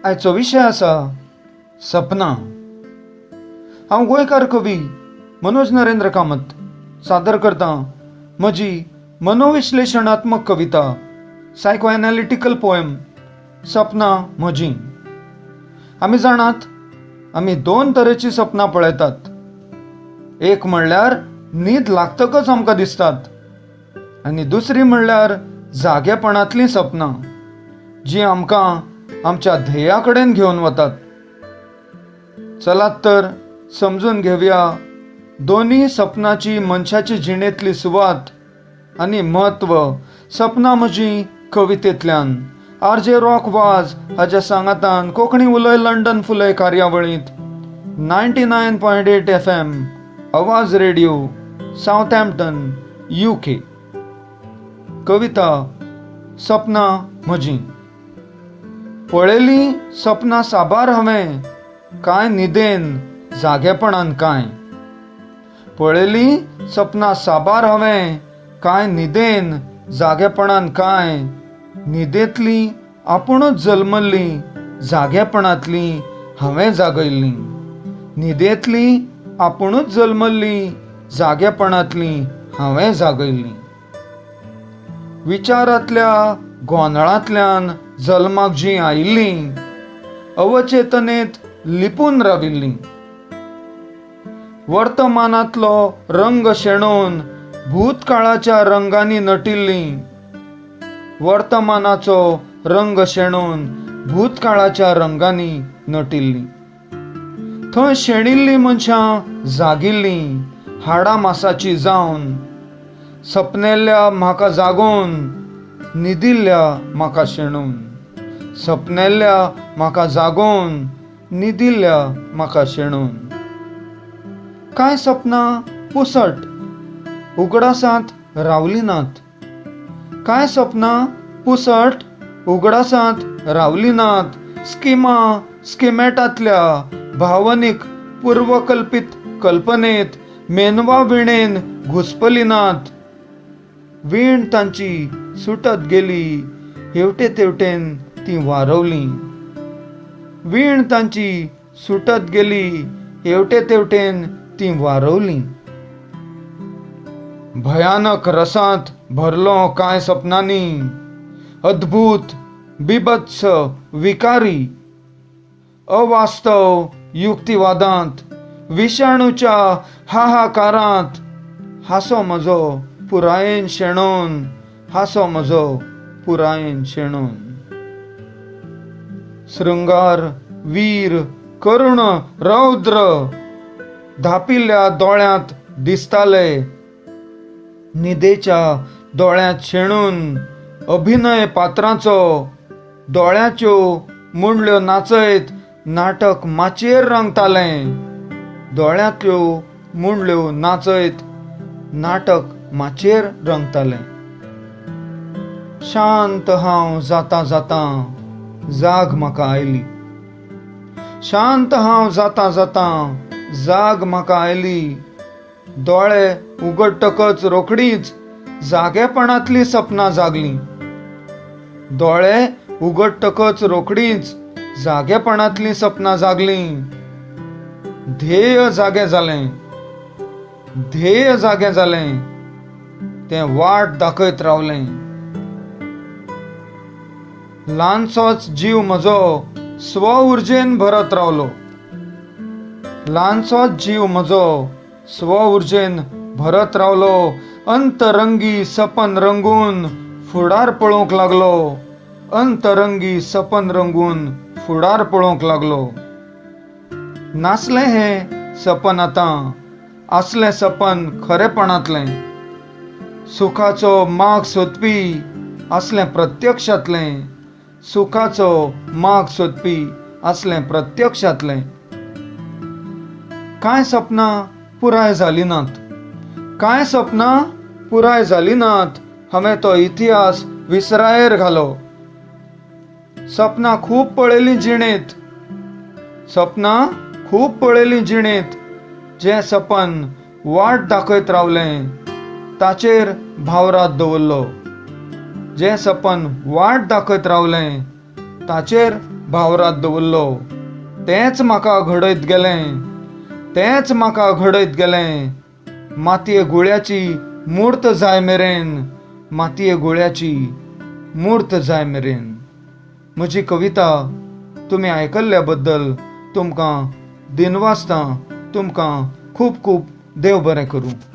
आयचो विशय आसा सपनां. हांव गोंयकार कवी मनोज नरेंद्र कामत सादर करता म्हजी मनोविश्लेशणात्मक कविता सायको एनालिटिकल पोयम सपनां म्हजीं. आमी जाणात आमी दोन तरेचीं सपनां पळयतात. एक म्हणल्यार न्हीद लागतकच आमकां दिसतात आनी दुसरी म्हणल्यार जागेपणांतलीं सपनां जीं आमकां आमच्या ध्येया कडेन घेवन वतात. चलात तर समजून घेवया दोनी सपनांची मनशाची जिणेंतली सुवात आनी म्हत्व सपनां म्हजीं कवितेंतल्यान. आर.जे. रॉक वाज हाच्या सांगातान कोंकणी उलय लंडन फुलय कार्यावळींत 99.8 FM आवाज रेडिओ सावथहॅम्प्टन UK. कविता सपनां म्हजीं. पळयलीं सपनां साबार हांवें कांय न्हिदेन जागेपणान कांय. पळयलीं सपनां साबार हांवें कांय न्हिदेन जागेपणान कांय. न्हिदेंतलीं आपुणूच जल्मल्लीं जागेपणांतलीं हांवें जागयल्लीं. न्हिदेंतलीं आपुणूच जल्मल्लीं जागेपणांतलीं हांवें जागयल्लीं. विचारांतल्या गोंदळांतल्यान जल्माक जीं आयिल्लीं अवचेतनेंत लिपून राविल्लीं. वर्तमानांतलो रंग शेणोवन भूतकाळाच्या रंगांनी नटिल्लीं. वर्तमानाचो रंग शेणोवन भूतकाळाच्या रंगांनी नटिल्लीं. थंय शेणिल्लीं मनशां जागिल्लीं हाडां मासाची जावन. सपनेल्ल्या म्हाका जागोवन न्हिदिल्ल्या म्हाका शेणून. सपनेल्ल्या म्हाका जागोवन न्हिदिल्ल्या म्हाका शेणून. कांय सपनां पुसट उगडासांत रावलीं नात. कांय सपनां पुसट उगडासांत रावलीं नात. स्किमॅटांतल्या भावनीक पूर्वकल्पीत कल्पनेत मेनवा विणेन घुस्पलीं नात. वीण तांची सुटत गेली हेवटे तेवटेन ती वारवलीं. वीण तांची सुटत गेली हेवटे तेवटेन ती वारवलीं. भयानक रसांत भरलो कांय सपनांनी. अद्भुत बिभत्स विकारी अवास्तव युक्तिवादांत विशाणूच्या हाहाकारांत हांसो म्हजो पुरायेन शेणोवन. हांसो म्हजो पुरायेन शेणोवन. शृंगार वीर करुण रौद्र धापिल्ल्या दोळ्यांत दिसताले. न्हिदेच्या दोळ्यांत शेणून अभिनय पात्रांचो दोळ्याच्यो मुंडल्यो नाचयत नाटक माचयेर रंगतालें. दोळ्यांतल्यो मुंडल्यो नाचयत नाटक माचयेर रंगतालें. शांत हांव जाता जाता जाग म्हाका आयली. शांत हांव जाता जाता जाग म्हाका आयली. दोळे उगडटकच रोखडीच जागेपणांतलीं सपनां जागलीं. दोळे उगडटकच रोखडीच जागेपणांतलीं सपनां जागलीं. ध्येय जागें जालें. ध्येय जागें जालें. तें वाट दाखयत रावलें. ल्हानसोच जीव म्हजो स्व उर्जेन भरत रावलो. ल्हानसोच जीव म्हजो स्व उर्जेन भरत रावलो. अंतरंगी सपन रंगून फुडार पळोवंक लागलो. अंतरंगी सपन रंगून फुडार पळोवंक लागलो. नासलें हें सपन आतां आसलें सपन खरेपणांतलें. सुखाचो माग सोदपी आसलें प्रत्यक्षांतलें. सुखाचो माग सोदपी आसलें प्रत्यक्षांतलें. कांय सपनां पुराय जालीं नात. कांय सपनां पुराय जालीं नात. हांवें तो इतिहास विसरायेर घालो. सपनां खूब पळयलीं जिणेंत. सपनां खूब पळयलीं जिणेंत. जें सपन वाट दाखयत रावलें ताचेर भावरात दवरलो. जें सपन वाट दाखयत रावलें ताचेर भावरात दवरलो तेंच म्हाका घडयत गेलें मातये गुळ्याची मूर्त जाय मेरेन म्हजी कविता तुमी आयकल्ल्या बद्दल तुमकां दिनवासतां तुमकां खूब खूब देव बरें करूं.